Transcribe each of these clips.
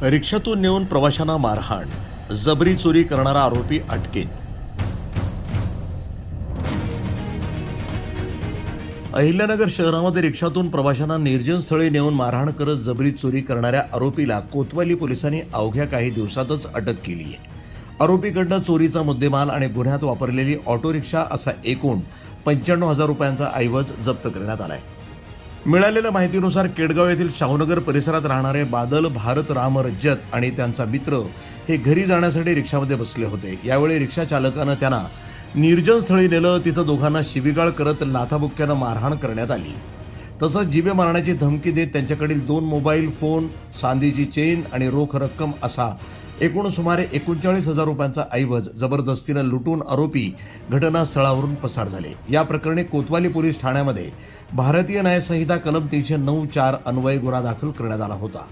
रिक्षातून नेऊन प्रवाशांना मारहाण, जबरी चोरी करणारा आरोपी अटकेत। अहिल्यानगर शहरामध्ये रिक्षातून प्रवाशांना निर्जन स्थळी नेऊन मारहाण करत जबरी चोरी करणाऱ्या आरोपीला कोतवाली पोलिसांनी अवघ्या काही दिवसातच अटक केली आहे। आरोपीकडनं चोरीचा मुद्देमाल आणि गुन्ह्यात वापरलेली ऑटो रिक्षा असा एकूण 95,000 रुपयांचा ऐवज जप्त करण्यात आलाय। मिळालेल्या माहितीनुसार केडगाव येथील शाहूनगर परिसरात राहणारे बादल भारत राम रज्जत आणि त्यांचा मित्र हे घरी जाण्यासाठी रिक्षामध्ये बसले होते। यावेळी रिक्षा चालकानं त्यांना निर्जन स्थळी नेलं। तिथं दोघांना शिवीगाळ करत लाथाबुक्क्यानं मारहाण करण्यात आली। तसंच जिवे मारण्याची धमकी देत त्यांच्याकडील 2 मोबाईल फोन, चांदीची चेन आणि रोख रक्कम असा एकूण सुमारे 39,000 रुपयांचा ऐवज जबरदस्तीनं लुटून आरोपी घटनास्थळावरून पसार झाले। या प्रकरणी कोतवाली पोलीस ठाण्यामध्ये भारतीय न्याय संहिता कलम 309(4) अन्वये गुन्हा दाखल करण्यात आला होता।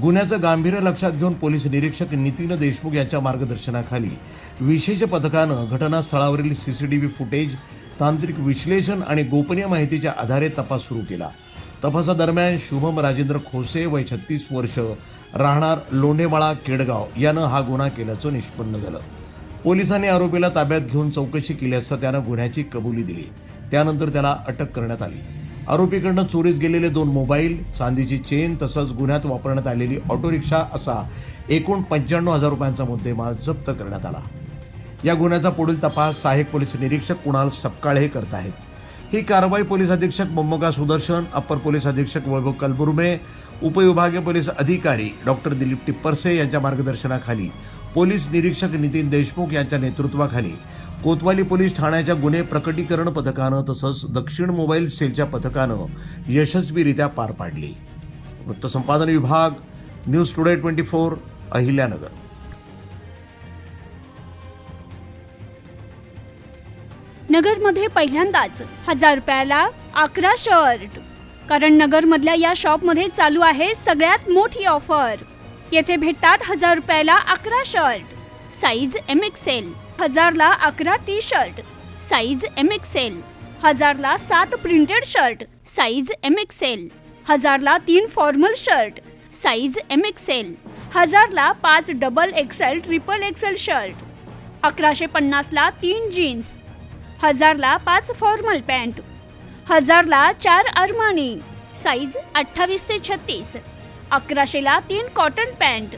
गुन्ह्याचं गांभीर्य लक्षात घेऊन पोलीस निरीक्षक नितीन देशमुख यांच्या मार्गदर्शनाखाली विशेष पथकानं घटनास्थळावरील सीसीटीव्ही फुटेज, तांत्रिक विश्लेषण आणि गोपनीय माहितीच्या आधारे तपास सुरू केला। तपासादरम्यान शुभम राजेंद्र खोसे वय 36 वर्ष राहणार लोंढेमाळा केडगाव यानं हा गुन्हा केल्याचं निष्पन्न झालं। पोलिसांनी आरोपीला ताब्यात घेऊन चौकशी केली असता त्यानं गुन्ह्याची कबुली दिली। त्यानंतर त्याला अटक करण्यात आली। आरोपीकडनं चोरीस गेलेले 2 मोबाईल, चांदीची चेन तसंच गुन्ह्यात वापरण्यात आलेली ऑटो रिक्षा असा एकूण 95,000 रुपयांचा मुद्देमाल जप्त करण्यात आला। या गुन्ह्याचा पुढील तपास सहाय्यक पोलीस निरीक्षक कुणाल सपकाळे करत आहेत। ही कारवाई पोलीस अधीक्षक मम्मका सुदर्शन, अप्पर पोलीस अधीक्षक वैभव कलबुर्मे, उपविभागीय पोलीस अधिकारी डॉक्टर दिलीप टिप्परसे यांच्या मार्गदर्शनाखाली पोलीस निरीक्षक नितीन देशमुख यांच्या नेतृत्वाखाली कोतवाली पोलीस ठाण्याच्या गुन्हे प्रकटीकरण पथकानं तसंच दक्षिण मोबाईल सेलच्या पथकानं यशस्वीरित्या पार पाडली। वृत्तसंपादन विभाग, न्यूज टुडे 24, अहिल्यानगर। नगरमध्ये पहिल्यांदाच 1000 रुपयाला 11 शर्ट। कारण नगरमधल्या या शॉपमध्ये चालू आहे सगळ्यात मोठी ऑफर। येथे भेटतात 1000 रुपयाला 11 शर्ट, साईज MXL, 1000 ला 11 टी शर्ट, साईज MXL, 1000 ला 7 प्रिंटेड शर्ट, साईज MXL, 1000 ला 3 फॉर्मल शर्ट, साईज MXL, 1000 ला 5 double XL, triple XL shirt, 1150 ला 3 जीन्स, 1000 ला 5 फॉर्मल पॅन्ट, 1000 ला 4 अरमानी, साईज 28 ते 36, 1100 ला 3 कॉटन पॅन्ट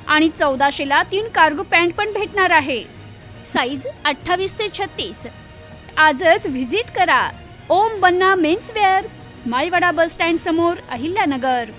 आणि 1400 ला 3 कार्गो पॅन्ट पण भेटणार आहे, साईज 28 ते 36। आजच व्हिजिट करा ओम बन्ना मेन्सवेअर, माळवाडा बस स्टँड समोर, अहिल्यानगर।